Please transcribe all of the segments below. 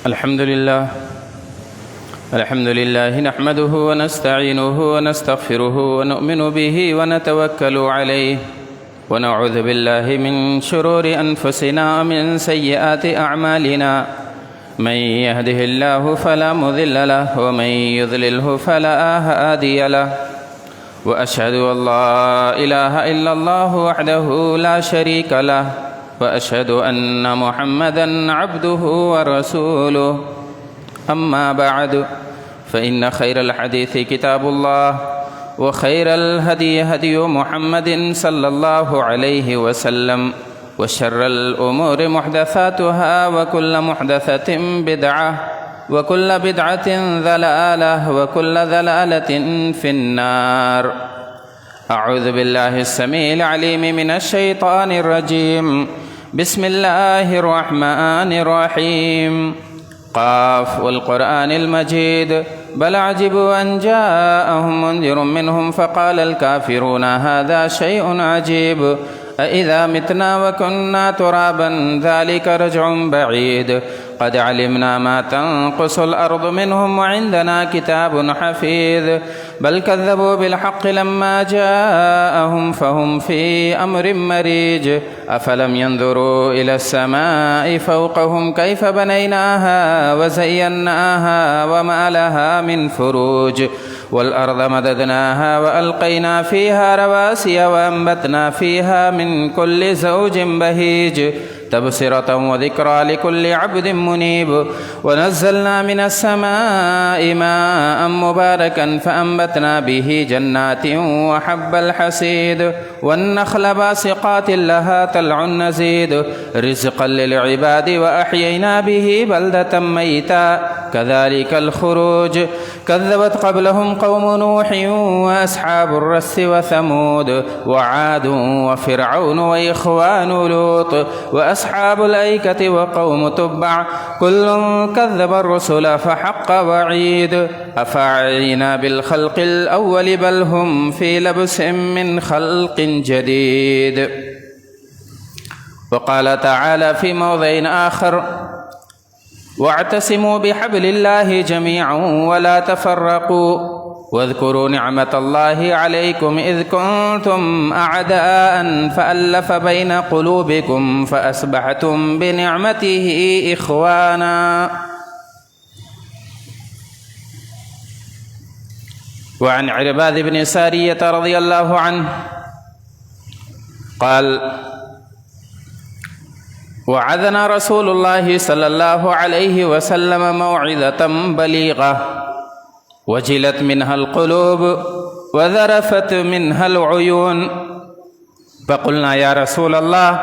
الحمد لله نحمده ونستعينه ونستغفره ونؤمن به ونتوكل عليه ونعوذ بالله من شرور أنفسنا ومن سيئات أعمالنا من يهده الله فلا مضل له ومن يضلله فلا هادي له وأشهد أن لا إله إلا الله وحده لا شريك له وأشهد أن محمدًا عبده ورسوله أما بعد فإن خير الحديث كتاب الله وخير الهدي هدي محمد صلى الله عليه وسلم وشر الأمور محدثاتها وكل محدثة بدعة وكل بدعة ضلالة وكل ضلالة في النار. أعوذ بالله السميع العليم من الشيطان الرجيم. بسم الله الرحمن الرحيم. قاف والقرآن المجيد بل عجبوا أن جاءهم منذر منهم فقال الكافرون هذا شيء عجيب أإذا متنا وكنا ترابا ذلك رجع بعيد قد علمنا ما تنقص الأرض منهم وعندنا كتاب حفيظ بل كذبوا بالحق لما جاءهم فهم في أمر مريج أفلم ينظروا إلى السماء فوقهم كيف بنيناها وزيناها وما لها من فروج والأرض مددناها وألقينا فيها رواسي وأنبتنا فيها من كل زوج بهيج تبصرة وذكرى لكل عبد منيب ونزلنا من السماء ماء مباركا فأنبتنا به جنات وحب الحصيد والنخل باسقات لها طلع نزيد رزقا للعباد وأحيينا به بلدة ميتا كذلك الخروج كذبت قبلهم قوم نوح وأصحاب الرس وثمود وعاد وفرعون وإخوان لوط وأصحاب الأيكة وقوم تبع كل كذب الرسل فحق وعيد أفعينا بالخلق الأول بل هم في لبس من خلق جديد. وقال تعالى في موضع آخر واعتصموا بحبل الله جميعا ولا تفرقوا واذكروا نعمة الله عليكم إذ كنتم أعداء فألف بين قلوبكم فأصبحتم بنعمته إخوانا. وعن عرباض بن سارية رضي الله عنه قال وعظنا رسول الله صلى الله عليه وسلم موعظة بليغة وجلت منها القلوب وذرفت منها العيون فقلنا يا رسول الله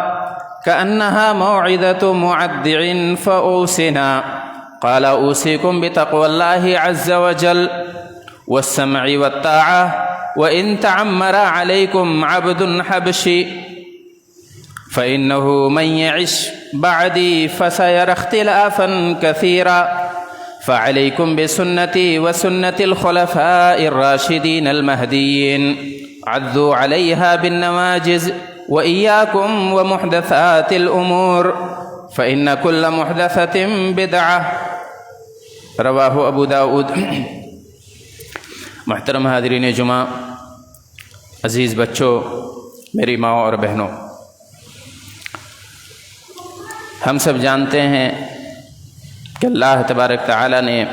كأنها موعظة معدع فأوصنا قال أوصيكم بتقوى الله عز وجل والسمع والطاعة وإن تعمر عليكم عبد حبشي فإنه من يعش بعدي فسيرى اختلافا كثيرا فعليكم بسنتي وسنة الخلفاء الراشدين المهديين عضوا عليها بالنواجذ وإياكم ومحدثات الأمور فإن كل محدثة بدعة رواہ ابو داؤد. محترم حاضرین جمعہ، عزیز بچوں، میری ماں اور بہنوں، ہم سب جانتے ہیں کہ اللہ تبارک تعالی نے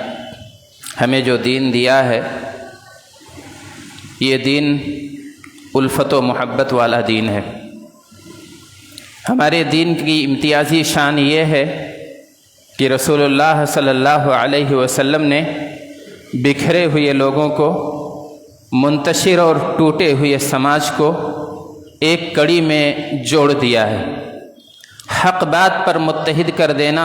ہمیں جو دین دیا ہے یہ دین الفت و محبت والا دین ہے. ہمارے دین کی امتیازی شان یہ ہے کہ رسول اللہ صلی اللہ علیہ وسلم نے بکھرے ہوئے لوگوں کو، منتشر اور ٹوٹے ہوئے سماج کو ایک کڑی میں جوڑ دیا ہے. حق بات پر متحد کر دینا،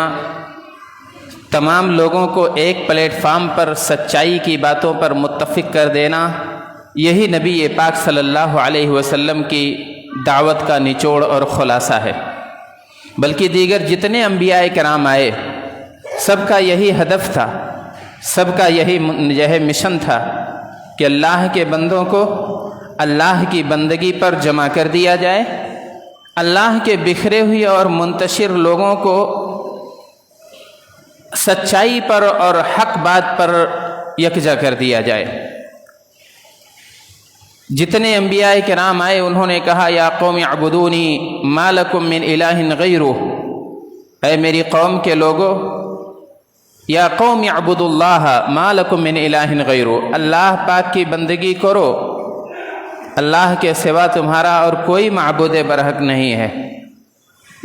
تمام لوگوں کو ایک پلیٹ فارم پر سچائی کی باتوں پر متفق کر دینا، یہی نبی پاک صلی اللہ علیہ وسلم کی دعوت کا نچوڑ اور خلاصہ ہے. بلکہ دیگر جتنے انبیاء کرام آئے سب کا یہی ہدف تھا، سب کا یہی مشن تھا کہ اللہ کے بندوں کو اللہ کی بندگی پر جمع کر دیا جائے، اللہ کے بکھرے ہوئے اور منتشر لوگوں کو सच्चाई पर और हक बात पर यकजा कर दिया जाए। जितने अंबिया किराम आए उन्होंने कहा या कौम अबुदूनी मा लकुम मिन इलाहिन गैरुह, ऐ मेरी कौम के लोगो, या कौम अबुदुल्लाह मा लकुम मिन इलाहिन गैरुह, अल्लाह पाक की बंदगी करो, अल्लाह के सिवा तुम्हारा और कोई माबूद बरहक नहीं है।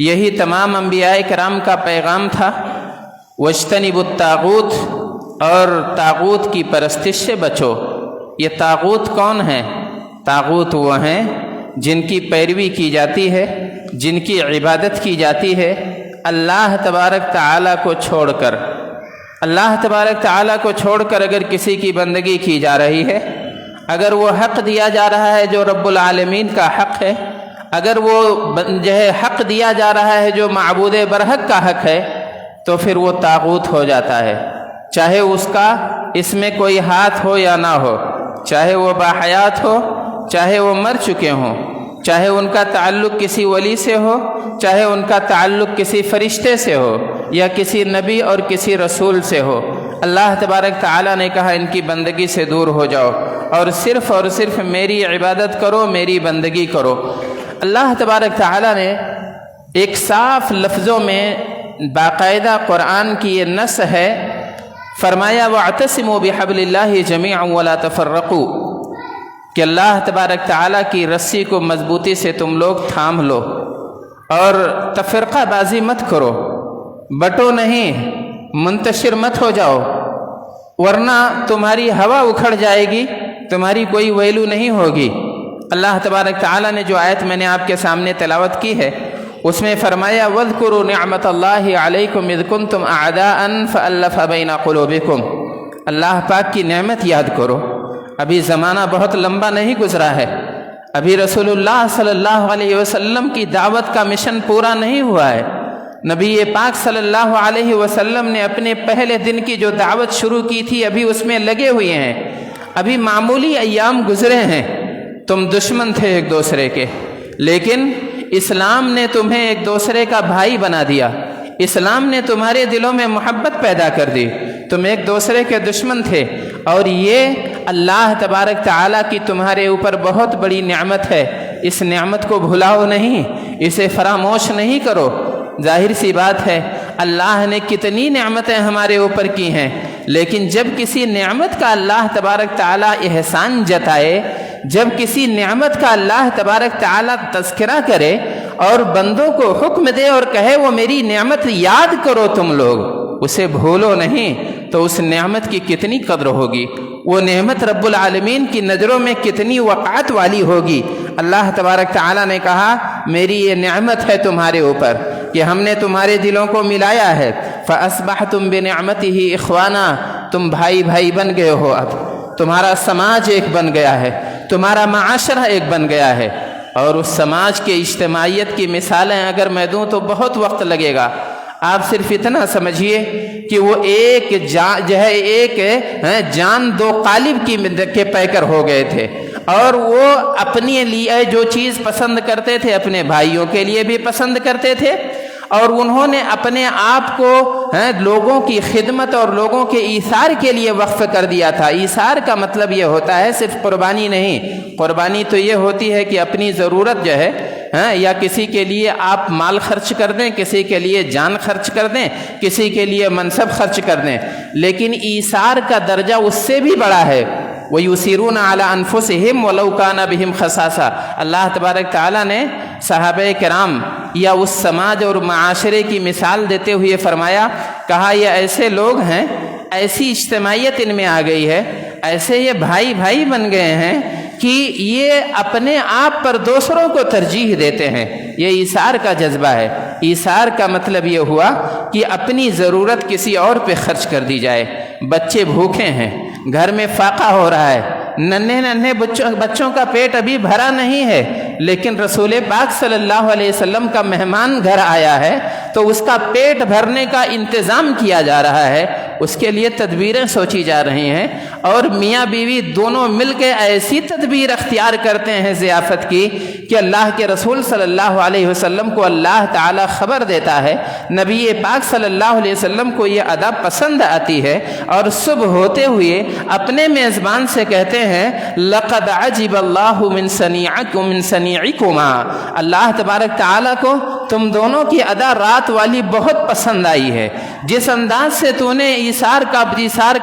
यही तमाम अंबिया किराम का पैगाम था, वज्तनिबुत तागूत, और तागूत की परस्तिश से बचो। ये तागूत कौन है? तागूत वो हैं जिनकी पैरवी की जाती है, जिनकी इबादत की जाती है अल्लाह तबारक ताला को छोड़कर। अल्लाह तबारक ताला को छोड़कर अगर किसी की बंदगी की जा रही है, अगर वो हक़ दिया जा रहा है जो रब्बुल आलमीन का हक़ है, अगर वो जो है हक़ दिया जा रहा है जो माबूद बरहक का हक़ है, तो फिर वो तागूत हो जाता है। चाहे उसका इसमें कोई हाथ हो या ना हो, चाहे वो बाहयात हो, चाहे वो मर चुके हों, चाहे उनका ताल्लुक़ किसी वली से हो, चाहे उनका ताल्लुक़ किसी फ़रिश्ते से हो या किसी नबी और किसी रसूल से हो। अल्लाह तबारक ताला ने कहा इनकी बंदगी से दूर हो जाओ और सिर्फ़ मेरी इबादत करो, मेरी बंदगी करो। अल्लाह तबारक ताला ने एक साफ़ लफ्ज़ों में बाकायदा कुरान की ये नस है, फरमाया वअतसिमू बिहब्लिल्लाहि जमीअन वला तफर्रकू, कि अल्लाह तबारक ताला की रस्सी को मजबूती से तुम लोग थाम लो और तफरक़ाबाजी मत करो, बटो नहीं, मुंतशिर मत हो जाओ, वरना तुम्हारी हवा उखड़ जाएगी, तुम्हारी कोई वैल्यू नहीं होगी। अल्लाह तबारक ताला ने जो आयत मैंने आपके सामने तिलावत की है उसमें फरमाया वज़कुरू निअमतल्लाहि अलैकुम इज़ कुंतुम अअदाअन फ़अल्लफ़ बैन क़ुलूबिकुम, अल्लाह पाक की नेमत याद करो। अभी ज़माना बहुत लंबा नहीं गुज़रा है, अभी रसूलुल्लाह सल्लल्लाहु अलैहि वसल्लम की दावत का मिशन पूरा नहीं हुआ है। नबी पाक सल्लल्लाहु अलैहि वसल्लम ने अपने पहले दिन की जो दावत शुरू की थी अभी उसमें लगे हुए हैं, अभी मामूली अय्याम गुज़रे हैं। तुम दुश्मन थे एक दूसरे के, लेकिन इस्लाम ने तुम्हें एक दूसरे का भाई बना दिया, इस्लाम ने तुम्हारे दिलों में मोहब्बत पैदा कर दी। तुम एक दूसरे के दुश्मन थे और ये अल्लाह तबारक ताला की तुम्हारे ऊपर बहुत बड़ी नेमत है। इस नेमत को भुलाओ नहीं, इसे फरामोश नहीं करो। जाहिर सी बात है अल्लाह ने कितनी नेमतें हमारे ऊपर की हैं, लेकिन जब किसी नेमत का अल्लाह तबारक ताला एहसान जताए, जब किसी नेमत का अल्लाह तबारक ताला तज़किरा करे और बंदों को हुक्म दे और कहे वो मेरी नेमत याद करो तुम लोग, उसे भूलो नहीं, तो उस नेमत की कितनी कद्र होगी, वो नेमत रब्बुल आलमीन की नज़रों में कितनी वक़ात वाली होगी। अल्लाह तबारक ताला ने कहा मेरी ये नेमत है तुम्हारे ऊपर कि हमने तुम्हारे दिलों को मिलाया है, फ़अस्बहतुम बिनिअमतिही इख़वाना, तुम भाई भाई बन गए हो, अब तुम्हारा समाज एक बन गया है, तुम्हारा माशरा एक बन गया है। और उस समाज के इज्तिमाइयत की मिसालें अगर मैं दूँ तो बहुत वक्त लगेगा। आप सिर्फ इतना समझिए कि वो एक जान दो कालिब के पैकर हो गए थे और वो अपने लिए जो चीज़ पसंद करते थे अपने भाइयों के लिए भी पसंद करते थे, और उन्होंने अपने आप को लोगों की खिदमत और लोगों के ईसार के लिए वक्फ कर दिया था। ईसार का मतलब ये होता है सिर्फ कुर्बानी नहीं, कुर्बानी तो ये होती है कि अपनी ज़रूरत जो है या किसी के लिए आप माल खर्च कर दें, किसी के लिए जान खर्च कर दें, किसी के लिए मनसब खर्च कर दें, लेकिन ईसार का दर्जा उससे भी बड़ा है। वयुसिरून अला अनफुसिहिम वलौ काना बिहिम खसासा। अल्लाह तबारक ताला ने सहाबे किराम या उस समाज और माशरे की मिसाल देते हुए फरमाया, कहा ये ऐसे लोग हैं, ऐसी इज्तिमाइयत इनमें आ गई है, ऐसे ये भाई भाई बन गए हैं कि ये अपने आप पर दूसरों को तरजीह देते हैं। ये ईसार का जज्बा है। ईसार का मतलब ये हुआ कि अपनी ज़रूरत किसी और पे खर्च कर दी जाए। बच्चे भूखे हैं, घर में फाका हो रहा है, नन्हे नन्हे बच्चों का पेट अभी भरा नहीं है, लेकिन रसूल पाक सल्लल्लाहु अलैहि वसल्लम का मेहमान घर आया है तो उसका पेट भरने का इंतज़ाम किया जा रहा है, उसके लिए तदबीरें सोची जा रही हैं। اور میاں بیوی دونوں مل کے ایسی تدبیر اختیار کرتے ہیں ضیافت کی کہ اللہ کے رسول صلی اللہ علیہ وسلم کو اللہ تعالی خبر دیتا ہے، نبی پاک صلی اللہ علیہ وسلم کو یہ ادا پسند آتی ہے، اور صبح ہوتے ہوئے اپنے میزبان سے کہتے ہیں لقد عجب اللہ من صنیعکما، اللہ تبارک تعالیٰ کو تم دونوں کی ادا رات والی بہت پسند آئی ہے، جس انداز سے تو نے ایثار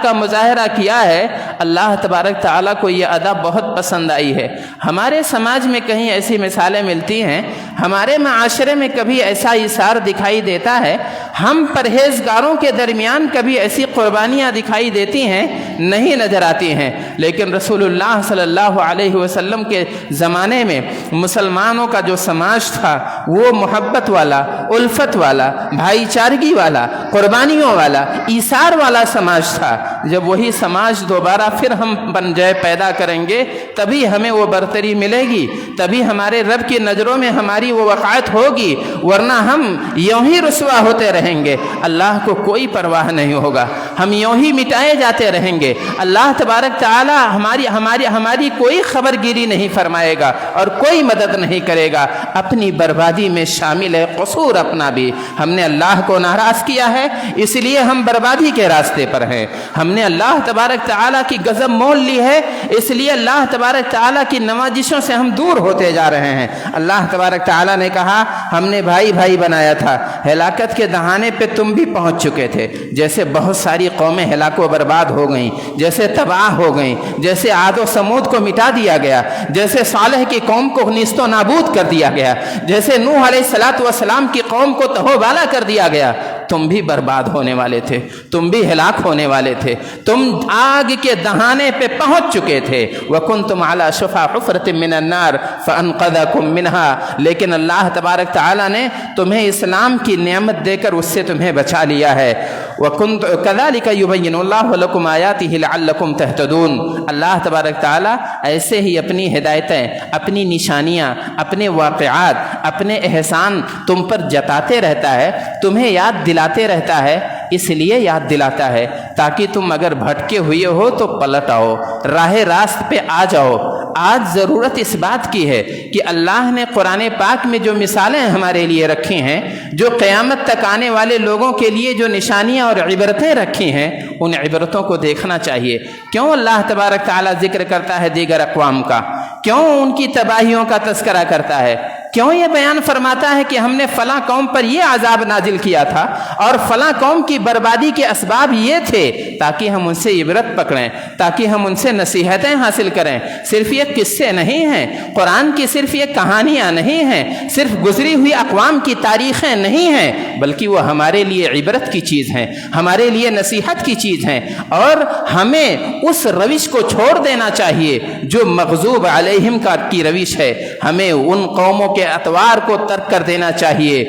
کا مظاہرہ کیا ہے، اللہ تبارک تعالیٰ کو یہ ادا بہت پسند آئی ہے۔ ہمارے سماج میں کہیں ایسی مثالیں ملتی ہیں، ہمارے معاشرے میں کبھی ایسا ایثار دکھائی دیتا ہے، ہم پرہیزگاروں کے درمیان کبھی ایسی قربانیاں دکھائی دیتی ہیں؟ نہیں نظر آتی ہیں۔ لیکن رسول اللہ صلی اللہ علیہ وسلم کے زمانے میں مسلمانوں کا جو سماج تھا وہ محبت والا، الفت والا، بھائی چارگی والا، قربانیوں والا، ایثار والا سماج تھا۔ جب وہی سماج دوبارہ پھر ہم بن جائے پیدا کریں گے تبھی ہمیں وہ برتری ملے گی، تبھی ہمارے رب کی نظروں میں ہماری وہ وقعت ہوگی، ورنہ ہم یوں ہی رسوا ہوتے رہیں گے، اللہ کو کوئی پرواہ نہیں ہوگا، ہم یوں ہی مٹائے جاتے رہیں گے، اللہ تبارک تعالی ہماری کوئی خبر گیری نہیں فرمائے گا اور کوئی مدد نہیں کرے گا۔ اپنی بربادی میں شامل ہے قصور اپنا بھی، ہم نے اللہ کو ناراض کیا ہے اس لیے ہم بربادی کے راستے پر ہیں، ہم نے اللہ تبارک تعالیٰ کی غضب مول لی ہے اس لیے اللہ تبارک تعالیٰ کی نوازشوں سے ہم دور ہوتے جا رہے ہیں۔ اللہ تبارک تعالیٰ نے کہا ہم نے بھائی بھائی بنایا تھا، ہلاکت کے دہانے پہ تم بھی پہنچ چکے تھے، جیسے بہت ساری قومیں ہلاک و برباد ہو گئیں، جیسے تباہ ہو گئیں، جیسے عاد و سمود کو مٹا دیا گیا، جیسے صالح کی قوم کو نیست و نابود کر دیا گیا، جیسے نوح علیہ السلام کی قوم کو تہو بالا کر دیا گیا۔ تم بھی برباد ہونے والے تھے، تم بھی ہلاک ہونے والے تھے، تم آگ کے دہانے پہ پہنچ چکے تھے۔ وَكُنْتُمْ عَلَى شَفَا حُفْرَةٍ مِّنَ النَّارِ فَأَنْقَذَكُم مِّنْهَا، لیکن اللہ تبارک تعالیٰ نے تمہیں اسلام کی نعمت دے کر اس سے تمہیں بچا لیا ہے۔ كَذَلِكَ يُبَيِّنُ اللَّهُ لَكُمْ آيَاتِهِ لَعَلَّكُمْ تَهْتَدُونَ، اللہ تبارک تعالیٰ ایسے ہی اپنی ہدایتیں، اپنی نشانیاں، اپنے واقعات، اپنے احسان تم پر جتاتے رہتا ہے، تمہیں یاد دلاتے رہتا ہے، اس لیے یاد دلاتا ہے تاکہ تم اگر بھٹکے ہوئے ہو تو پلٹ آؤ، راہ راست پہ آ جاؤ۔ آج ضرورت اس بات کی ہے کہ اللہ نے قرآن پاک میں جو مثالیں ہمارے لیے رکھی ہیں، جو قیامت تک آنے والے لوگوں کے لیے جو نشانیاں اور عبرتیں رکھی ہیں، ان عبرتوں کو دیکھنا چاہیے۔ کیوں اللہ تبارک تعالیٰ ذکر کرتا ہے دیگر اقوام کا؟ کیوں ان کی تباہیوں کا تذکرہ کرتا ہے؟ کیوں یہ بیان فرماتا ہے کہ ہم نے فلاں قوم پر یہ عذاب نازل کیا تھا اور فلاں قوم کی بربادی کے اسباب یہ تھے، تاکہ ہم ان سے عبرت پکڑیں، تاکہ ہم ان سے نصیحتیں حاصل کریں۔ صرف یہ قصے نہیں ہیں، قرآن کی صرف یہ کہانیاں نہیں ہیں، صرف گزری ہوئی اقوام کی تاریخیں نہیں ہیں، بلکہ وہ ہمارے لیے عبرت کی چیز ہیں، ہمارے لیے نصیحت کی چیز ہیں، اور ہمیں اس روش کو چھوڑ دینا چاہیے جو مغضوب علیہم کی روش ہے۔ ہمیں ان قوموں کے اطوار کو ترک کر دینا چاہیے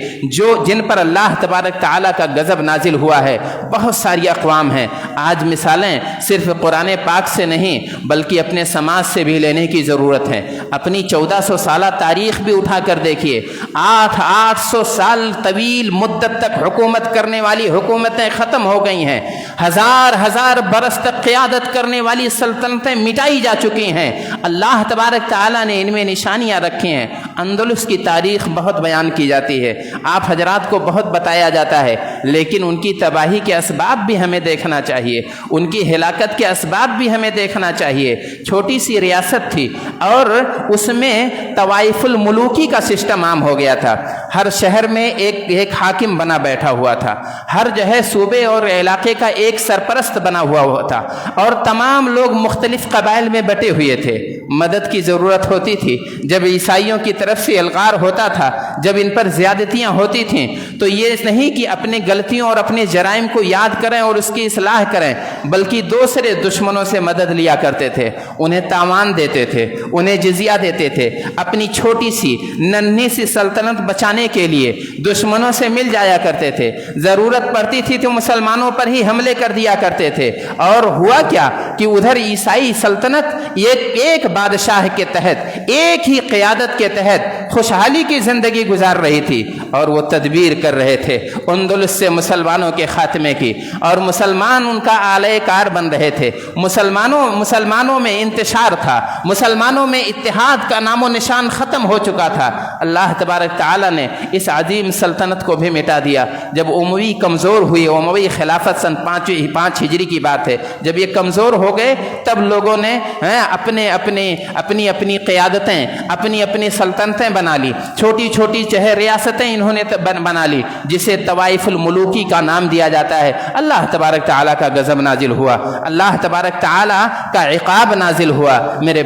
جن پر اللہ تبارک تعالیٰ کا غضب نازل ہوا ہے۔ بہت ساری اقوام ہیں، آج مثالیں صرف قرآن پاک سے نہیں بلکہ اپنے سماج سے بھی لینے کی ضرورت ہے۔ اپنی 1400 سالہ تاریخ بھی اٹھا کر دیکھیے، 800 سال طویل مدت تک حکومت کرنے والی حکومتیں ختم ہو گئی ہیں، ہزار برس تک قیادت کرنے والی سلطنتیں مٹائی جا چکی ہیں۔ اللہ تبارک تعالیٰ نے ان میں نشانیاں رکھی ہیں۔ اندلس کی تاریخ بہت بیان کی جاتی ہے، آپ حضرات کو بہت بتایا جاتا ہے، لیکن ان کی تباہی کے اسباب بھی ہمیں دیکھنا چاہیے، ان کی ہلاکت کے اسباب بھی ہمیں دیکھنا چاہیے۔ چھوٹی سی ریاست تھی اور اس میں طوائف الملوکی کا سسٹم عام ہو گیا تھا، ہر شہر میں ایک حاکم بنا بیٹھا ہوا تھا، ہر جگہ صوبے اور علاقے کا ایک سرپرست بنا ہوا تھا، اور تمام لوگ مختلف قبائل میں بٹے ہوئے تھے۔ مدد کی ضرورت ہوتی تھی، جب عیسائیوں کی طرف سے الغار ہوتا تھا، جب ان پر زیادتیاں ہوتی تھیں، تو یہ نہیں کہ اپنے غلطیوں اور اپنے جرائم کو یاد کریں اور اس کی اصلاح کریں، بلکہ دوسرے دشمنوں سے مدد لیا کرتے تھے، انہیں تاوان دیتے تھے، انہیں جزیہ دیتے تھے، اپنی چھوٹی سی ننھی سی سلطنت بچانے کے لیے دشمنوں سے مل جایا کرتے تھے، ضرورت پڑتی تھی تو مسلمانوں پر ہی حملے کر دیا کرتے تھے۔ اور ہوا کیا کہ ادھر عیسائی سلطنت ایک بادشاہ کے تحت، ایک ہی قیادت کے تحت تحت خوشحالی کی زندگی گزار رہی تھی اور وہ تدبیر کر رہے تھے اندلس سے مسلمانوں کے خاتمے کی، اور مسلمان ان کا آلۂ کار بن رہے تھے۔ مسلمانوں میں انتشار تھا، مسلمانوں میں اتحاد کا نام و نشان ختم ہو چکا تھا۔ اللہ تبارک تعالیٰ نے اس عظیم سلطنت کو بھی مٹا دیا۔ جب اموی کمزور ہوئی، اموی خلافت سن 5 ہجری کی بات ہے، جب یہ کمزور ہو گئے تب لوگوں نے اپنی قیادتیں، اپنی سلطنتیں بنا لی، چھوٹی چھوٹی ریاستیں انہوں نے بنا لی، جسے طوائف الملوکی کا نام دیا جاتا ہے۔ اللہ تبارک تعالیٰ کا غضب نازل ہوا، اللہ تبارک تعالیٰ کا عقاب نازل ہوا۔ میرے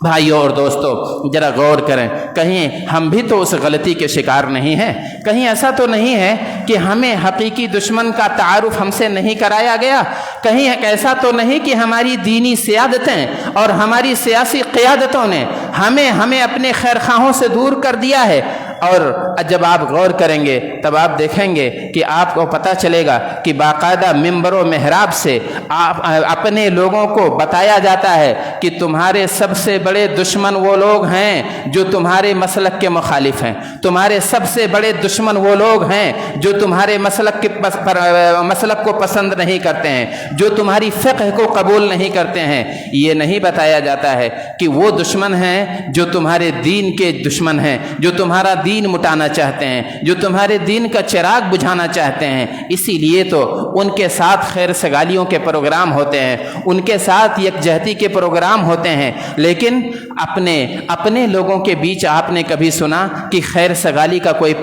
بھائیوں اور دوستو، ذرا غور کریں، کہیں ہم بھی تو اس غلطی کے شکار نہیں ہیں؟ کہیں ایسا تو نہیں ہے کہ ہمیں حقیقی دشمن کا تعارف ہم سے نہیں کرایا گیا؟ کہیں ایسا تو نہیں کہ ہماری دینی سیادتیں اور ہماری سیاسی قیادتوں نے ہمیں اپنے خیرخواہوں سے دور کر دیا ہے؟ اور جب آپ غور کریں گے تب آپ دیکھیں گے کہ آپ کو پتہ چلے گا کہ باقاعدہ منبر و محراب سے اپنے لوگوں کو بتایا جاتا ہے کہ تمہارے سب سے بڑے دشمن وہ لوگ ہیں جو تمہارے مسلک کے مخالف ہیں، تمہارے سب سے بڑے دشمن وہ لوگ ہیں جو تمہارے مسلک کو پسند نہیں کرتے ہیں، جو تمہاری فقہ کو قبول نہیں کرتے ہیں۔ یہ نہیں بتایا جاتا ہے کہ وہ دشمن ہیں جو تمہارے دین کے دشمن ہیں، جو تمہارا دین مٹانا چاہتے ہیں، جو تمہارے دین کا چراغ بجھانا چاہتے ہیں۔ اسی لیے تو ان کے ساتھ خیر سگالیوں کے پروگرام ہوتے ہیں، ان کے ساتھ یکجہتی کے پروگرام ہوتے ہیں، لیکن اپنے لوگوں کے بیچ آپ نے کبھی سنا کہ خیر سگالی کا کوئی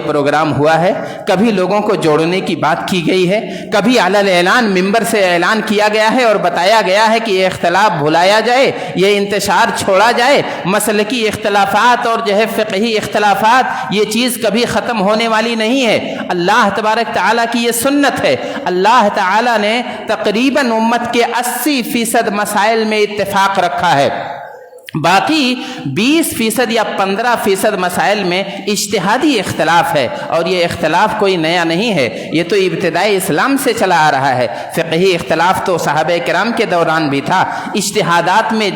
پروگرام ہوا ہے؟ کبھی لوگوں کو جوڑنے کی بات کی گئی ہے؟ کبھی اعلان منبر سے اعلان کیا گیا ہے اور بتایا گیا ہے کہ یہ اختلاف بھلایا جائے، یہ انتشار چھوڑا جائے، مسلکی اختلافات اور فقہی اختلافات یہ چیز کبھی ختم ہونے والی نہیں ہے؟ اللہ تبارک تعالیٰ کی یہ سنت ہے۔ اللہ تعالیٰ نے تقریباً امت کے 80% مسائل میں اتفاق رکھا ہے، باقی 20% یا 15% مسائل میں اجتہادی اختلاف ہے، اور یہ اختلاف کوئی نیا نہیں ہے، یہ تو ابتدائی اسلام سے چلا آ رہا ہے۔ فقہی اختلاف تو صحابہ کرام کے دوران بھی تھا، اجتہادات میں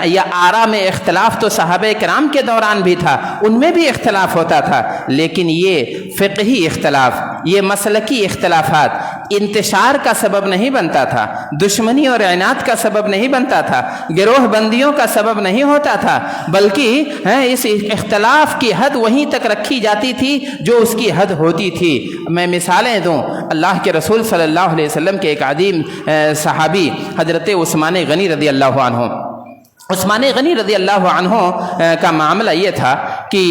یا آراء میں اختلاف تو صحابہ کرام کے دوران بھی تھا، ان میں بھی اختلاف ہوتا تھا، لیکن یہ فقہی اختلاف، یہ مسلکی اختلافات انتشار کا سبب نہیں بنتا تھا، دشمنی اور عناد کا سبب نہیں بنتا تھا، گروہ بندیوں کا سبب نہیں ہوتا تھا، بلکہ اس اختلاف کی حد وہیں تک رکھی جاتی تھی جو اس کی حد ہوتی تھی۔ میں مثالیں دوں، اللہ کے رسول صلی اللہ علیہ وسلم کے ایک عظیم صحابی حضرت عثمان غنی رضی اللہ عنہ، عثمان غنی رضی اللہ عنہ کا معاملہ یہ تھا کہ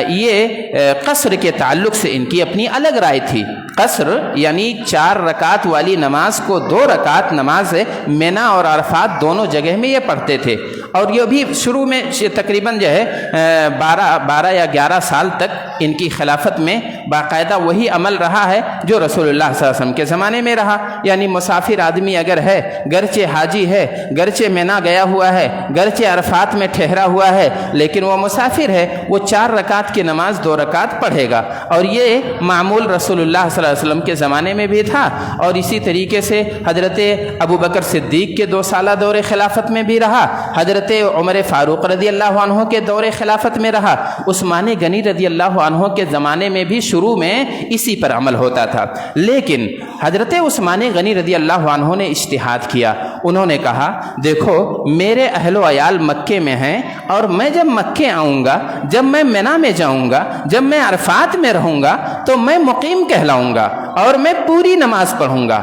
یہ قصر کے تعلق سے ان کی اپنی الگ رائے تھی۔ قصر یعنی 4 رکعت والی نماز کو 2 رکعت نماز مینا اور عرفات دونوں جگہ میں یہ پڑھتے تھے، اور یہ بھی شروع میں تقریباً 12 یا 11 سال تک ان کی خلافت میں باقاعدہ وہی عمل رہا ہے جو رسول اللہ صلی اللہ علیہ وسلم کے زمانے میں رہا۔ یعنی مسافر آدمی اگر ہے، گرچہ حاجی ہے، گرچہ مینا گیا ہوا ہے، گرچہ عرفات میں ٹھہرا ہوا ہے، لیکن وہ مسافر ہے، وہ 4 رکعت کی نماز 2 رکعت پڑھے گا، اور یہ معمول رسول اللہ صلی اللہ علیہ وسلم کے زمانے میں بھی تھا، اور اسی طریقے سے حضرت ابو بکر صدیق کے 2 سالہ دور خلافت میں بھی رہا، حضرت عمر فاروق رضی اللہ عنہ کے دور خلافت میں رہا، عثمان غنی رضی اللہ عنہ کے زمانے میں بھی شروع میں اسی پر عمل ہوتا تھا۔ لیکن حضرت عثمان غنی رضی اللہ عنہ نے اجتہاد کیا، انہوں نے کہا دیکھو میرے اہل و عیال مکے میں ہیں، اور میں جب مکے آؤں گا، جب میں مینا میں جاؤں گا، جب میں عرفات میں رہوں گا تو میں مقیم کہلاؤں گا اور میں پوری نماز پڑھوں گا،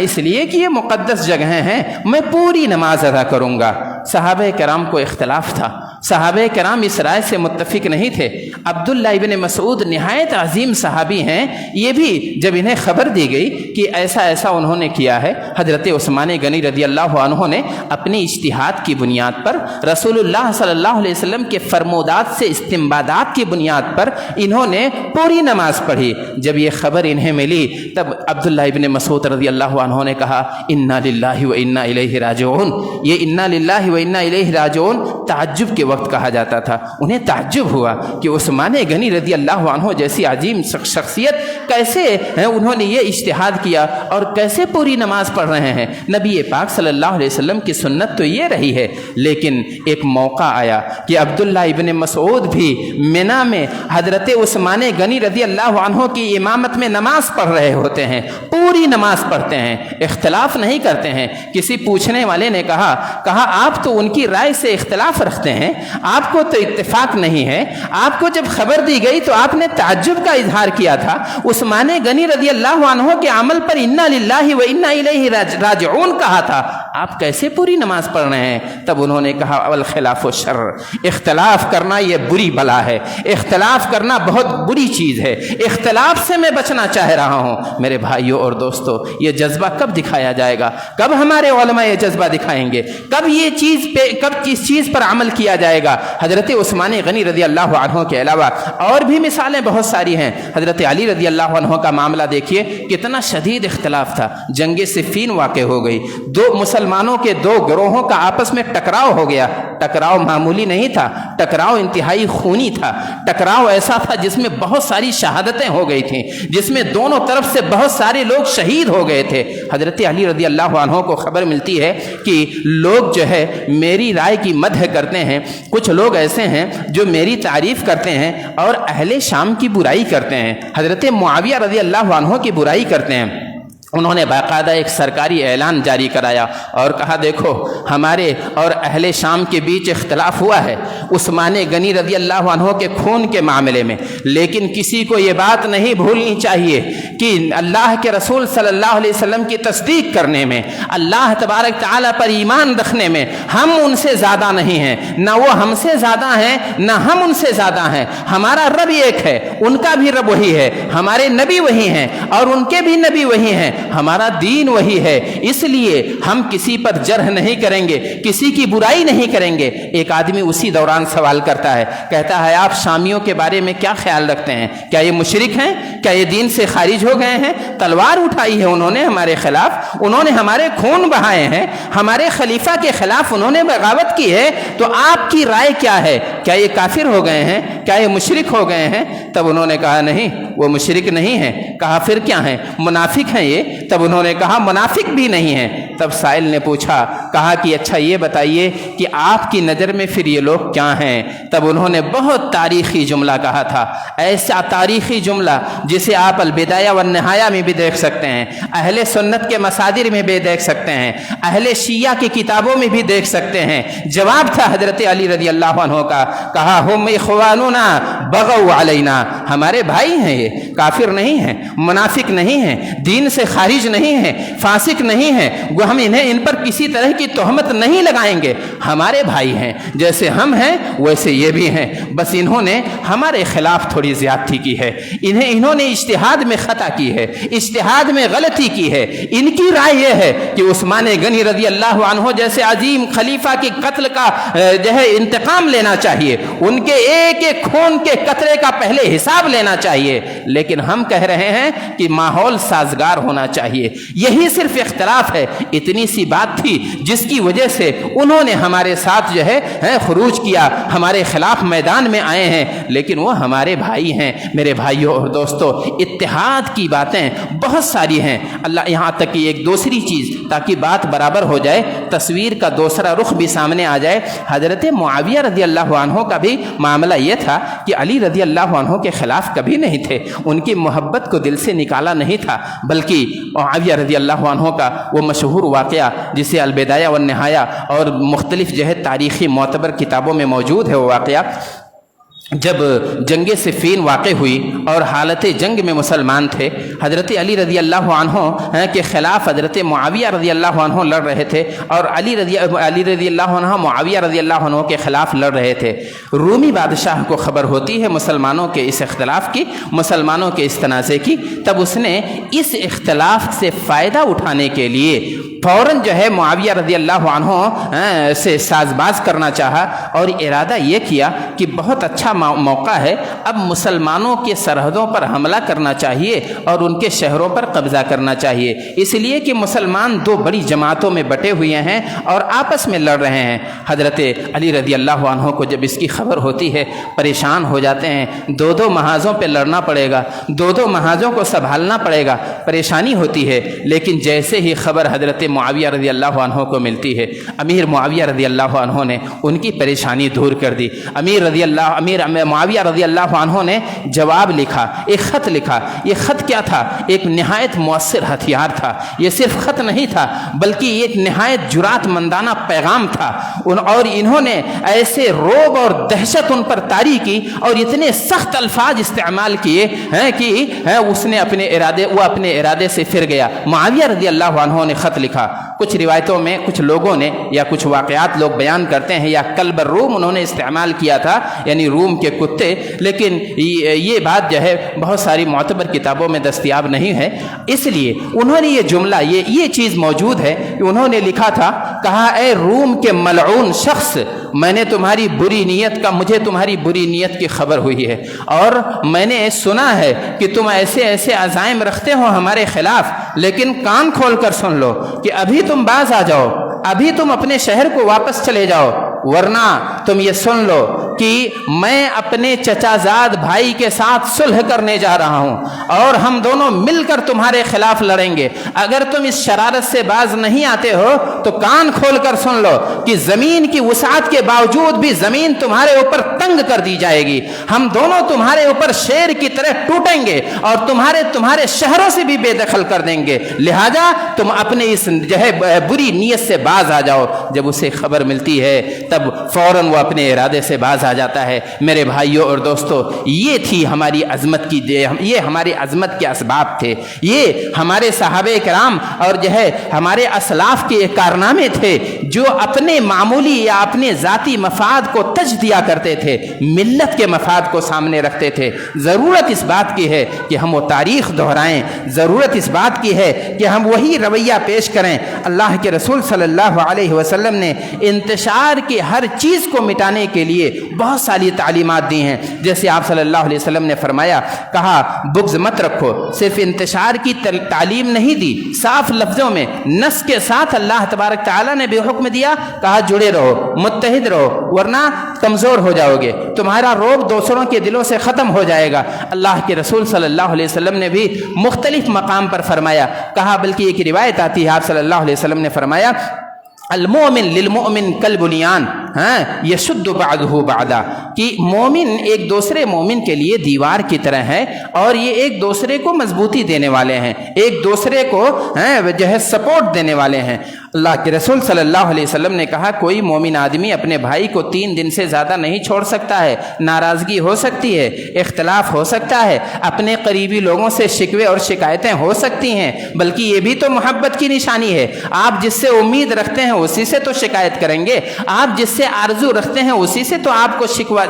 اس لیے کہ یہ مقدس جگہیں ہیں، میں پوری نماز ادا کروں گا۔ صحابہ کرام کو اختلاف تھا، صحابہ کرام اس رائے سے متفق نہیں تھے۔ عبداللہ ابن مسعود نہایت عظیم صحابی ہیں، یہ بھی جب انہیں خبر دی گئی کہ ایسا انہوں نے کیا ہے، حضرت عثمان غنی رضی اللہ عنہ نے اپنی اجتہاد کی بنیاد پر، رسول اللہ صلی اللہ علیہ وسلم کے فرمودات سے استنباطات کی بنیاد پر انہوں نے پوری نماز پڑھی۔ جب یہ خبر انہیں ملی تب عبداللہ ابن مسعود رضی اللہ عنہ نے کہا انا للہ و انا الیہ راجعون۔ یہ انا للہ و انا الیہ راجعون تعجب کے وقت کہا جاتا تھا۔ انہیں تعجب ہوا کہ عثمان غنی رضی اللہ عنہ جیسی عظیم شخصیت کیسے انہوں نے یہ اجتہاد کیا، اور आप कैसे पूरी नमाज पढ़ रहे हैं? नबी पाक सल्लल्लाहु अलैहि वसल्लम की सुन्नत तो ये रही है, लेकिन एक मौका आया कि अब्दुल्ला इब्न मसऊद भी मिना में हज़रत उस्मान गनी रज़ी अल्लाह अन्हु की इमामत में नमाज पढ़ रहे होते हैं, पूरी नमाज पढ़ते हैं, इख्तलाफ नहीं करते हैं। किसी पूछने वाले ने कहा आप तो उनकी राय से इख्तलाफ रखते हैं, आपको तो इत्तेफाक नहीं है। आपको जब खबर दी गई तो आपने ताज्जुब का इजहार किया था। उस्मान गनी रज़ी अल्लाह अन्हु के अमल पर इन्ना लिल्लाहि व इन्ना इलैहि राजिऊन कहा था, आप कैसे पूरी नमाज पढ़ रहे हैं? तब उन्होंने कहा अवल खिलाफ शर्र, इख्तलाफ करना ये बुरी बला है, इख्तलाफ करना बहुत बुरी चीज़ है, इख्तलाफ से मैं बचना चाह रहा हूँ। मेरे भाइयों और दोस्तों, ये जज्बा कब दिखाया जाएगा? कब हमारे उलमा ये जज्बा दिखाएंगे? कब इस चीज़ पर अमल किया जाएगा? हज़रत उस्मान गनी रज़ी अल्लाह अन्हु के अलावा और भी मिसालें बहुत सारी हैं। हज़रत अली रज़ी अल्लाह अन्हु का मामला देखिए, कितना शदीद इख्तलाफ था। जंग सिफ़ीन वाक़ हो गई, मुसलमानों के दो गिरोहों का आपस में टकराव हो गया। टकराव मामूली नहीं था, टकराव इंतहाई खूनी था। टकराव ऐसा था जिसमें बहुत सारी शहादतें हो गई थीं, जिसमें दोनों तरफ से बहुत सारे लोग शहीद हो गए थे। हज़रत अली रज़ी अल्लाह अन्हु को खबर मिलती है कि लोग जो है मेरी राय की मदह करते हैं, कुछ लोग ऐसे हैं जो मेरी तारीफ़ करते हैं और अहले शाम की बुराई करते हैं, हज़रत मुआविया रज़ी अल्लाह अन्हु की बुराई करते हैं। उन्होंने बाकायदा एक सरकारी ऐलान जारी कराया और कहा देखो हमारे और अहले शाम के बीच इख्तलाफ हुआ है उस्मान गनी रज़ी अल्लाह अन्हु के खून के मामले में, लेकिन किसी को ये बात नहीं भूलनी चाहिए कि अल्लाह के रसूल सल्लल्लाहु अलैहि वसल्लम की तस्दीक करने में, अल्लाह तबारक तआला पर ईमान रखने में हम उनसे ज़्यादा नहीं हैं, ना वो हमसे ज़्यादा हैं ना हम उनसे ज़्यादा हैं। हमारा रब एक है, उनका भी रब वही है, हमारे नबी वही हैं और उनके भी नबी वही हैं, हमारा दीन वही है। इसलिए हम किसी पर जर्ह नहीं करेंगे, किसी की बुराई नहीं करेंगे। एक आदमी उसी दौरान सवाल करता है, कहता है आप शामियों के बारे में क्या ख्याल रखते हैं? क्या ये मुशरिक हैं? क्या ये दीन से खारिज हो गए हैं? तलवार उठाई है उन्होंने हमारे खिलाफ, उन्होंने हमारे खून बहाए हैं, हमारे खलीफा के खिलाफ उन्होंने बगावत की है, तो आपकी राय क्या है? क्या ये काफिर हो गए हैं? क्या ये मुशरिक हो गए हैं? तब उन्होंने कहा नहीं, वो मुशरिक नहीं है। कहा फिर क्या है? मुनाफिक हैं ये? तब उन्होंने कहा मुनाफिक भी नहीं है। तब साइल ने पूछा, कहा कि अच्छा ये बताइए कि आपकी नज़र में फिर ये लोग क्या हैं? तब उन्होंने बहुत तारीख़ी जुमला कहा था, ऐसा तारीख़ी जुमला जिसे आप अलबिदाया व निहाया में भी देख सकते हैं, अहले सुन्नत के मसादिर में भी देख सकते हैं, अहले शिया की किताबों में भी देख सकते हैं। जवाब था हज़रत अली रज़ी अल्लाह अन्हु का, कहा हुम इख्वानुना बगौ अलैना, हमारे भाई हैं, ये काफिर नहीं हैं, मुनाफिक नहीं हैं, दीन से खारिज नहीं है, फासिक नहीं है, हम इन पर किसी तरह की तोहमत नहीं लगाएंगे, हमारे भाई हैं, जैसे हम हैं वैसे ये भी हैं, बस इन्होंने हमारे खिलाफ थोड़ी ज्यादती की है, इन्होंने इज्तिहाद में खता की है, इज्तिहाद में गलती की है। इनकी राय यह है कि उस्मान गनी रज़ी अल्लाह अन्हु जैसे अजीम खलीफा के कत्ल का जो है इंतकाम लेना चाहिए, उनके एक एक खून के कतरे का पहले हिसाब लेना चाहिए, लेकिन हम कह रहे हैं कि माहौल साजगार होना चाहिए। यही सिर्फ इख्तलाफ है, इतनी सी बात थी जिसकी वजह से उन्होंने हमारे साथ जो है खुरूज किया, हमारे खिलाफ मैदान में आए हैं, लेकिन वो हमारे भाई हैं। मेरे भाइयों और दोस्तों, इत्तेहाद की बातें बहुत सारी हैं। अल्लाह यहाँ तक कि एक दूसरी चीज़, ताकि बात बराबर हो जाए, तस्वीर का दूसरा रुख भी सामने आ जाए। हज़रत मुआविया रज़ी अल्लाह अन्हु का भी मामला ये था कि अली रज़ी अल्लाह अन्हु के खिलाफ कभी नहीं थे, उनकी मोहब्बत को दिल से निकाला नहीं था, बल्कि मुआविया रज़ी अल्लाह अन्हु का वो मशहूर वाक़या जिसे अलबिदाया व निहाया और मुख्तलिफ जो है तारीख़ी मोतबर किताबों में मौजूद है, वो वाक़या जब जंग सिफ़ीन वाक़ हुई और हालत जंग में मुसलमान थे, हज़रत अली रज़ी अल्लाह अन्हु के ख़िलाफ़ हज़रत मुआविया रज़ी अल्लाह अन्हु लड़ रहे थे और अली रज़ी अल्लाह अन्हु मुआविया रज़ी अल्लाह अन्हु के ख़िलाफ़ लड़ रहे थे। रूमी बादशाह को ख़बर होती है मुसलमानों के इस इख्तलाफ की, मुसलमानों के इस तनाज़े की, तब उसने इस इख्तलाफ से फ़ायदा उठाने के लिए फ़ौरन जो है मुआविया रज़ी अल्लाह अन्हु से साजबाज करना चाहा और इरादा ये किया कि बहुत अच्छा मौका है, अब मुसलमानों के सरहदों पर हमला करना चाहिए और उनके शहरों पर कब्ज़ा करना चाहिए, इसलिए कि मुसलमान दो बड़ी जमातों में बटे हुए हैं और आपस में लड़ रहे हैं। हज़रत अली रज़ी अल्लाह अन्हु को जब इसकी खबर होती है परेशान हो जाते हैं, दो दो महाज़ों पे लड़ना पड़ेगा, दो दो महाज़ों को संभालना पड़ेगा, परेशानी होती है। लेकिन जैसे ही खबर हज़रत मुआविया रज़ी अल्लाह अन्हु को मिलती है, अमीर मुआविया रज़ी अल्लाह अन्हु ने उनकी परेशानी दूर कर दी। अमीर मुआविया रज़ी अल्लाह अन्हु ने जवाब लिखा, एक ख़त लिखा। ये ख़त क्या था? एक नहायत मुअस्सिर हथियार था। ये सिर्फ ख़त नहीं था बल्कि एक नहायत जुरातमंदाना पैगाम था। और इन्होंने ऐसे रोब और दहशत उन पर तारी की और इतने सख्त अल्फाज इस्तेमाल किए हैं कि उसने अपने इरादे से फिर गया। मुआविया रज़ी अल्लाह अन्हु ने ख़त लिखा। कुछ रिवायतों में कुछ लोगों ने या कुछ वाक़यात लोग बयान करते हैं या कल्ब रूम उन्होंने इस्तेमाल किया था, यानी रूम के कुत्ते, लेकिन ये बात जो है बहुत सारी मोतबर किताबों में दस्तयाब नहीं है। इसलिए उन्होंने ये जुमला ये चीज़ मौजूद है कि उन्होंने लिखा था, कहा ए रूम के मलऊन शख्स, मुझे तुम्हारी बुरी नीयत की खबर हुई है और मैंने सुना है कि तुम ऐसे ऐसे अज़ाइम रखते हो हमारे खिलाफ, लेकिन कान खोल कर सुन लो कि अभी तुम बाज आ जाओ, अभी तुम अपने शहर को वापस चले जाओ, वरना तुम ये सुन लो कि मैं अपने चचाजाद भाई के साथ सुलह करने जा रहा हूं और हम दोनों मिलकर तुम्हारे खिलाफ लड़ेंगे। अगर तुम इस शरारत से बाज नहीं आते हो तो कान खोलकर सुन लो कि जमीन की वसाअत के बावजूद भी जमीन तुम्हारे ऊपर तंग कर दी जाएगी। हम दोनों तुम्हारे ऊपर शेर की तरह टूटेंगे और तुम्हारे शहरों से भी बेदखल कर देंगे। लिहाजा तुम अपने इस जो है बुरी नीयत से बाज आ जाओ। जब उसे खबर मिलती है तब फौरन वो अपने इरादे से बाज आ जाता है। मेरे भाइयों और दोस्तों, ये थी हमारी अजमत की, ये हमारी अजमत के असबाब थे, ये हमारे सहाबे किराम और जो है हमारे असलाफ के कारनामे थे जो अपने मामूली या अपने ज़ाती मफाद को तज दिया करते थे, मिल्लत के मफाद को सामने रखते थे। ज़रूरत इस बात की है कि हम वो तारीख़ दोहराएं, ज़रूरत इस बात की है कि हम वही रवैया पेश करें। अल्लाह के रसूल सल्लल्लाहु अलैहि वसल्लम ने इंतशार की हर चीज़ को मिटाने के लिए बहुत सारी तालीमात दी हैं। जैसे आप सल्लल्लाहु अलैहि वसल्लम ने फरमाया, कहा बुग़्ज़ मत रखो, सिर्फ इंतशार की तालीम नहीं दी, साफ लफ्ज़ों में नस के साथ अल्लाह तबारक तआला ने भी हुक्म दिया, कहा जुड़े रहो, मुत्तहिद रहो, वरना कमज़ोर हो जाओगे, तुम्हारा रोब दूसरों के दिलों से ख़त्म हो जाएगा। अल्लाह के रसूल सल्लल्लाहु अलैहि वसल्लम ने भी मुख्तलिफ मकाम पर फरमाया, कहा बल्कि एक रिवायत आती है, आप सल्लल्लाहु अलैहि वसल्लम ने फरमाया, अल-मोमिन लिल-मोमिन कल बुनियान यशुद्दु बअदुहु बअदा, कि मोमिन एक दूसरे मोमिन के लिए दीवार की तरह है और ये एक दूसरे को मजबूती देने वाले हैं, एक दूसरे को जो है सपोर्ट देने वाले हैं। अल्लाह के रसूल सल्लल्लाहु अलैहि वसल्लम ने कहा, कोई मोमिन आदमी अपने भाई को 3 दिन से ज़्यादा नहीं छोड़ सकता है। नाराज़गी हो सकती है, इख्तलाफ हो सकता है, अपने करीबी लोगों से शिकवे और शिकायतें हो सकती हैं, बल्कि ये भी तो मोहब्बत की निशानी है। आप जिससे उम्मीद रखते हैं उसी से तो शिकायत करेंगे, आप जिससे आरजू रखते हैं उसी से तो आपको शिकवा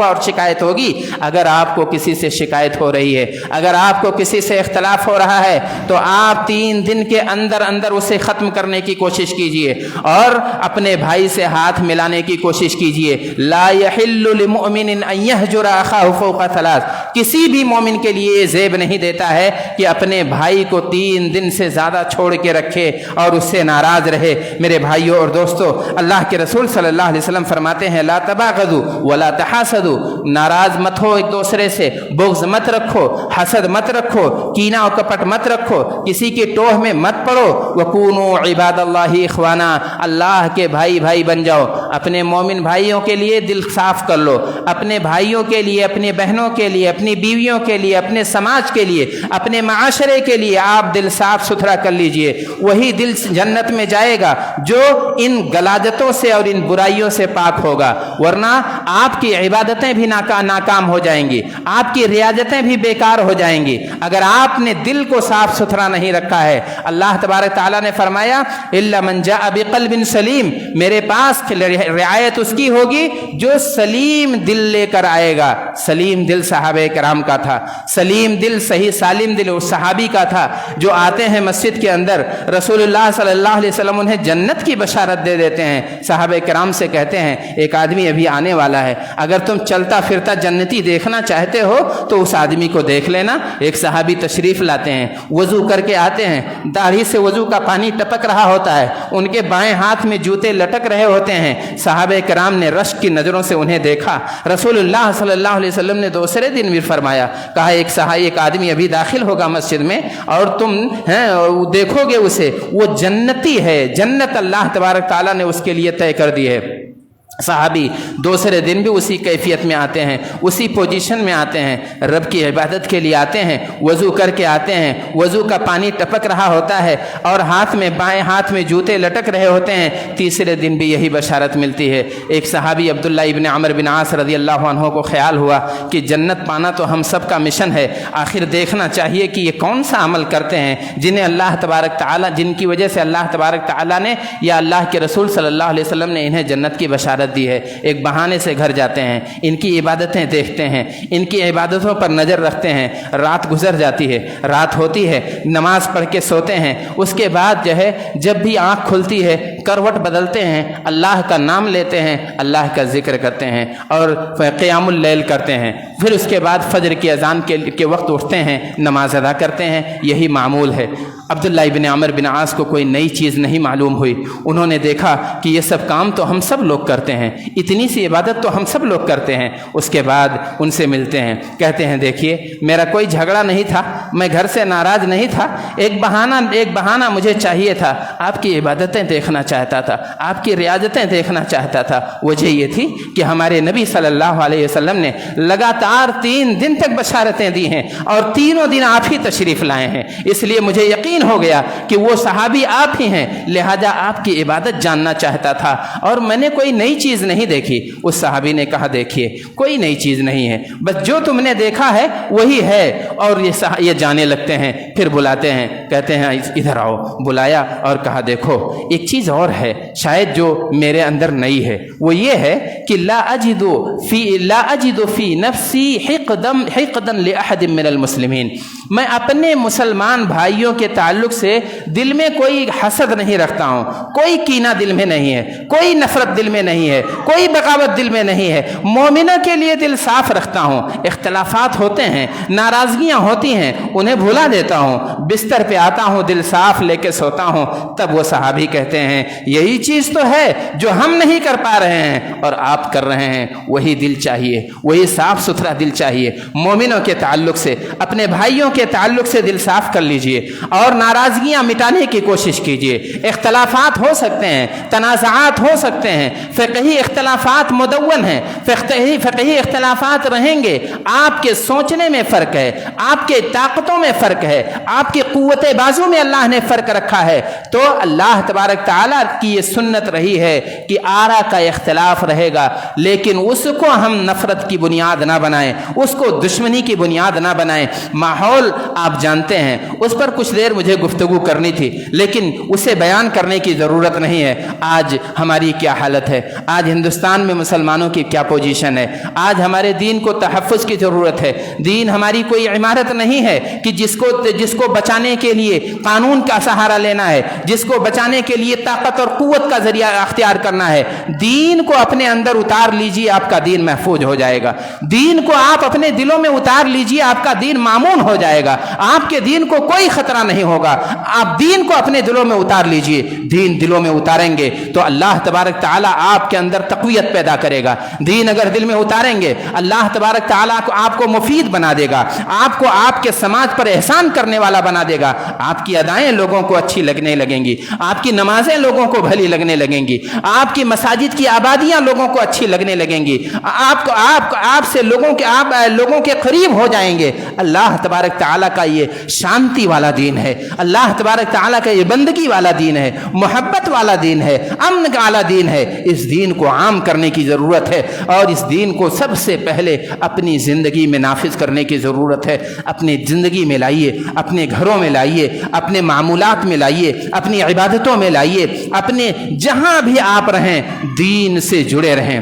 और शिकायत होगी। अगर आपको किसी से शिकायत हो रही है, अगर आपको किसी से इख्तलाफ हो रहा है, तो आप 3 दिन के अंदर अंदर उसे ख़त्म करने की कोशिश कीजिए और अपने भाई से हाथ मिलाने की कोशिश कीजिए। ला यहिल्लु लिमुमिनिन अन यहजुरा अखाहु फौqa 3, किसी भी मोमिन के लिए ज़ेब नहीं देता है कि अपने भाई को 3 दिन से ज़्यादा छोड़ के रखे और उससे नाराज़ रहे। मेरे भाइयों और दोस्तों, अल्लाह के रसूल सल्लल्लाहु अलैहि वसल्लम फरमाते हैं, ला तबागदू वला तहासदू, नाराज़ मत हो एक दूसरे से, बुग़्ज़ मत रखो, हसद मत रखो, कीना और कपट मत रखो, किसी की टोह में मत पड़ो। वकूनू इबादल्लाहि इख्वाना, अल्लाह के भाई भाई बन जाओ। अपने मोमिन भाइयों के लिए दिल साफ कर लो, अपने भाइयों के लिए, अपनी बहनों के लिए, अपनी बीवियों के लिए, अपने समाज के लिए, अपने माशरे के लिए आप दिल साफ सुथरा कर लीजिए। वही दिल जन्नत में जाएगा जो इन गलाजतों से और इन बुराइयों से पाक होगा, वरना आपकी इबादतें भी नाकाम हो जाएंगी, आपकी रियाजतें भी बेकार हो जाएंगी अगर आपने दिल को साफ सुथरा नहीं रखा है। अल्लाह तबारक तआला ने फरमाया, इल्ला मन जाअ बिक़ल्बिन सलीम, मेरे पास रियायत उसकी होगी जो सलीम दिल लेकर आएगा। सलीम दिल सहाबे कराम का था, सलीम दिल सही सालिम दिल उस सहाबी का था जो आते हैं मस्जिद के अंदर, रसूलुल्लाह सल्लल्लाहु अलैहि वसल्लम उन्हें जन्नत की बशारत दे देते हैं। सहाबे कराम से कहते हैं एक आदमी अभी आने वाला है, अगर तुम चलता फिरता जन्नती देखना चाहते हो तो उस आदमी को देख लेना। एक सहाबी तशरीफ़ लाते हैं, वज़ू करके आते हैं, दाढ़ी से वज़ू का पानी टपक रहा होता है, उनके बाएं हाथ में जूते लटक रहे होते हैं। सहाबे कराम ने रश्क की नज़रों से उन्हें देखा। रसूलुल्लाह सल्लल्लाहु अलैहि वसल्लम ने दूसरे दिन भी फरमाया, कहा एक आदमी अभी दाखिल होगा मस्जिद में और तुम देखोगे उसे, वो जन्नती है, जन्नत अल्लाह तबारक ताला ने उसके लिए तय कर दी है। सहाबी दूसरे दिन भी उसी कैफियत में आते हैं, उसी पोजीशन में आते हैं, रब की इबादत के लिए आते हैं, वज़ू करके आते हैं, वज़ू का पानी टपक रहा होता है और हाथ में बाएं हाथ में जूते लटक रहे होते हैं। तीसरे दिन भी यही बशारत मिलती है। एक सहाबी अब्दुल्ला इब्न अमर बिन आस रज़ियल्लाहु अन्हु को ख्याल हुआ कि जन्नत पाना तो हम सब का मिशन है, आखिर देखना चाहिए कि ये कौन सा अमल करते हैं जिन्हें अल्लाह तबारक ताला, जिनकी वजह से अल्लाह तबारक ताला ने या अल्लाह के रसूल सल्लल्लाहु अलैहि वसल्लम ने इन्हें जन्नत की बशारत दी है। एक बहाने से घर जाते हैं, इनकी इबादतें देखते हैं, इनकी इबादतों पर नज़र रखते हैं। रात गुजर जाती है, रात होती है, नमाज पढ़ के सोते हैं। उसके बाद जो है जब भी आँख खुलती है करवट बदलते हैं, अल्लाह का नाम लेते हैं, अल्लाह का जिक्र करते हैं और क़ियामुल लैल करते हैं। फिर उसके बाद फजर की अजान के वक्त उठते हैं, नमाज अदा करते हैं। यही मामूल है। अब्दुल्ला इब्न अमर बिन आस को कोई नई चीज़ नहीं मालूम हुई। उन्होंने देखा कि ये सब काम तो हम सब लोग करते हैं, इतनी सी इबादत तो हम सब लोग करते हैं। उसके बाद उनसे मिलते हैं, कहते हैं देखिए मेरा कोई झगड़ा नहीं था, मैं घर से नाराज़ नहीं था, एक बहाना मुझे चाहिए था, आपकी इबादतें देखना चाहता था, आपकी रियाजतें देखना चाहता था। वजह ये थी कि हमारे नबी सल्लल्लाहु अलैहि वसल्लम ने लगातार 3 दिन तक बशारतें दी हैं और तीनों दिन आप ही तशरीफ़ लाए हैं, इसलिए मुझे यकीन हो गया कि वो सहाबी आप ही हैं, लिहाजा आपकी इबादत जानना चाहता था और मैंने कोई नई चीज़ नहीं देखी। उस सहाबी ने कहा देखिए कोई नई चीज़ नहीं है, बस जो तुमने देखा है वही है। और ये जाने लगते हैं, फिर बुलाते हैं, कहते हैं इधर आओ। बुलाया और कहा देखो एक चीज़ और है शायद जो मेरे अंदर नई है, वो ये है कि ला अजिदु फी नफ्सी हिक़दन लिअहदिन मिनल मुस्लिमीन, मैं अपने मुसलमान भाइयों के ताल्लुक से दिल में कोई हसद नहीं रखता हूँ, कोई कीना दिल में नहीं है, कोई नफरत दिल में नहीं है, कोई बगावत दिल में नहीं है। मोमिनों के लिए दिल साफ रखता हूँ। इख्तलाफात होते हैं, नाराज़गियाँ होती हैं, उन्हें भुला देता हूँ, बिस्तर पे आता हूँ दिल साफ लेके सोता हूँ। तब वो सहाबी कहते हैं यही चीज़ तो है जो हम नहीं कर पा रहे हैं और आप कर रहे हैं, वही दिल चाहिए, वही साफ सुथरा दिल चाहिए। मोमिनों के ताल्लुक से, अपने भाइयों के ताल्लुक से दिल साफ कर लीजिए और नाराज़गियाँ मिटाने की कोशिश कीजिए। इख्तलाफात हो सकते हैं, तनाज़ात हो सकते हैं, फ़िक़ही इख्तलाफात मुदव्वन हैं, फ़िक़ही इख्तलाफात रहेंगे। आपके सोचने में फ़र्क है, आपके ताकतों में फ़र्क है, आपकी क़ुव्वत बाजू में अल्लाह ने फ़र्क रखा है। तो अल्लाह तबारक ताला की ये सुन्नत रही है कि आरा का इख्तलाफ रहेगा, लेकिन उसको हम नफ़रत की बुनियाद ना बनाएं, उसको दुश्मनी की बुनियाद ना बनाएं। माहौल आप जानते हैं, उस पर कुछ देर मुझे गुफ्तगू करनी थी, लेकिन उसे बयान करने की ज़रूरत नहीं है। आज हमारी क्या हालत है, आज हिंदुस्तान में मुसलमानों की क्या पोजीशन है। आज हमारे दीन को तहफ़्फ़ुज़ की ज़रूरत है। दीन हमारी कोई इमारत नहीं है कि जिसको बचाने के लिए कानून का सहारा लेना है, जिसको बचाने के लिए ताकत और क़ुव्वत का ज़रिया अख्तियार करना है। दीन को अपने अंदर उतार लीजिए, आपका दीन महफूज हो जाएगा। दीन को आप अपने दिलों में उतार लीजिए, आपका दीन मामून हो जाएगा, आपके दीन को कोई खतरा नहीं होगा। आप दीन को अपने दिलों में उतार लीजिए। दीन दिलों में उतारेंगे तो अल्लाह तबारक ताला आपके अंदर तक़वियत पैदा करेगा। दीन अगर दिल में उतारेंगे, अल्लाह तबारक ताला को आपको मुफीद बना देगा, आपको आपके समाज पर एहसान करने वाला बना देगा। आपकी अदाएं लोगों को अच्छी लगने लगेंगी, आपकी नमाजें लोगों को भली लगने लगेंगी, आपकी मसाजिद की आबादियां लोगों को अच्छी लगने लगेंगी, आपसे लोगों لوگوں کے قریب ہو جائیں گے۔ اللہ تبارک تعالیٰ کا یہ شانتی والا دین ہے، اللہ تبارک تعالیٰ کا یہ بندگی والا دین ہے، محبت والا دین ہے، امن والا دین ہے۔ اس دین کو عام کرنے کی ضرورت ہے، اور اس دین کو سب سے پہلے اپنی زندگی میں نافذ کرنے کی ضرورت ہے۔ اپنی زندگی میں لائیے، اپنے گھروں میں لائیے، اپنے معمولات میں لائیے، اپنی عبادتوں میں لائیے، اپنے جہاں بھی آپ رہیں دین سے جڑے رہیں۔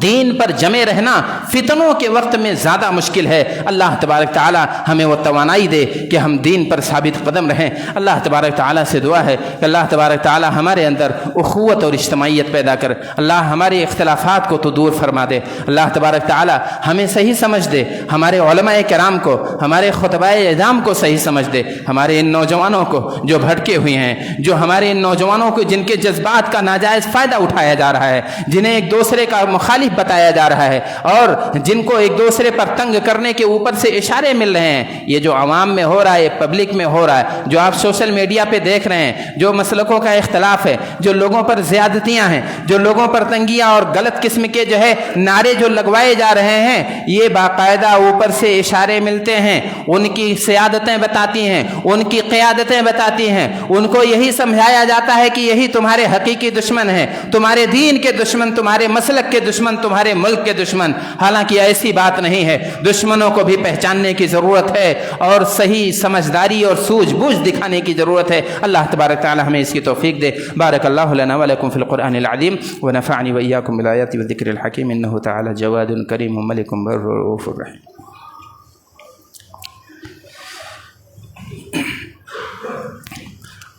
دین پر جمے رہنا فتنوں کے وقت میں زیادہ مشکل ہے۔ اللہ تبارک تعالی ہمیں وہ توانائی دے کہ ہم دین پر ثابت قدم رہیں۔ اللہ تبارک تعالی سے دعا ہے کہ اللہ تبارک تعالی ہمارے اندر اخوت اور اجتماعیت پیدا کر، اللہ ہمارے اختلافات کو تو دور فرما دے، اللہ تبارک تعالی ہمیں صحیح سمجھ دے، ہمارے علماء کرام کو، ہمارے خطبائے اعظام کو صحیح سمجھ دے، ہمارے ان نوجوانوں کو جو بھٹکے ہوئے ہیں، جو ہمارے ان نوجوانوں کو جن کے جذبات کا ناجائز فائدہ اٹھایا جا رہا ہے، جنہیں ایک دوسرے کا مخالف بتایا جا رہا ہے، اور جن کو ایک دوسرے پر تنگ کرنے کے اوپر سے اشارے مل رہے ہیں، یہ جو عوام میں ہو رہا ہے، پبلک میں ہو رہا ہے، جو آپ سوشل میڈیا پہ دیکھ رہے ہیں، جو مسلکوں کا اختلاف ہے، جو لوگوں پر زیادتیاں ہیں، جو لوگوں پر تنگیاں اور غلط قسم کے جو ہے نعرے جو لگوائے جا رہے ہیں، یہ باقاعدہ اوپر سے اشارے ملتے ہیں، ان کی سیادتیں بتاتی ہیں، ان کی قیادتیں بتاتی ہیں، ان کو یہی سمجھایا جاتا ہے کہ یہی تمہارے حقیقی دشمن ہیں، تمہارے دین کے دشمن، تمہارے مسلک کے دشمن، تمہارے ملک کے دشمن۔ حالانکہ ایسی بات نہیں ہے، دشمنوں کو بھی پہچاننے کی ضرورت ہے اور صحیح سمجھداری اور سوجھ بوجھ دکھانے کی ضرورت ہے۔ اللہ تبارک تعالی ہمیں اس کی توفیق دے۔ بارک اللہ لنا ولکم فی القرآن العظیم ونفعنی وإیاکم بالآیات والذکر الحکیم، انہ تعالی جواد کریم ملک بر رؤوف رحیم۔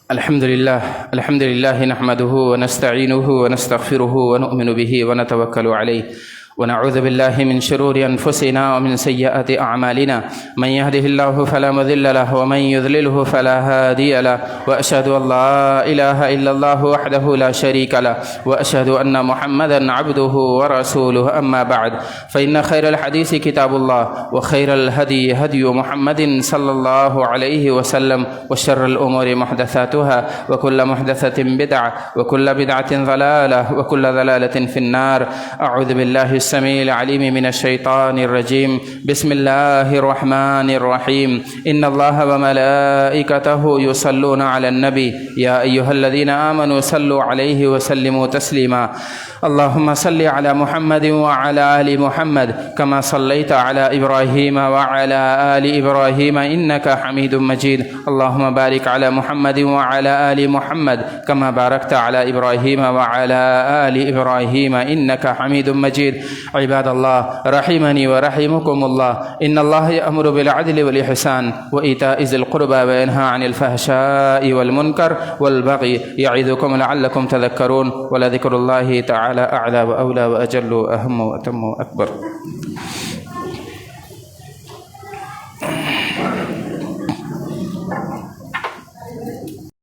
الحمد لله نحمده ونستعينه ونستغفره ونؤمن به ونتوكل عليه ونعوذ بالله من شرور أنفسنا ومن سيئات أعمالنا، من يهده الله فلا مضل له ومن يضلله فلا هادي له، وأشهد أن لا إله إلا الله وحده لا شريك له، وأشهد أن محمدا عبده ورسوله. أما بعد، فإن خير الحديث كتاب الله، وخير الهدي هدي محمد صلى الله عليه وسلم، وشر الأمور محدثاتها، وكل محدثة بدعة، وكل بدعة ضلالة، وكل ضلالة في النار. أعوذ بالله السميع العليم من الشيطان الرجيم. بسم الله الرحمن الرحيم. إن الله وملائكته يصلون على النبي يا أيها الذين آمنوا صلوا عليه وسلموا تسليما. اللهم صل على محمد وعلى آل محمد كما صليت على إبراهيم وعلى آل إبراهيم إنك حميد مجيد. اللهم بارك على محمد وعلى آل محمد كما باركت على إبراهيم وعلى آل إبراهيم إنك حميد مجيد. عباد الله رحمني ورحمكم الله، إن الله يأمر بالعدل والإحسان وإيتاء ذي القربى وينهى عن الفحشاء والمنكر والبغي يعظكم لعلكم تذكرون. ولذكر الله تعالى أعلى وأولى وأجل وأهم وأتم وأكبر.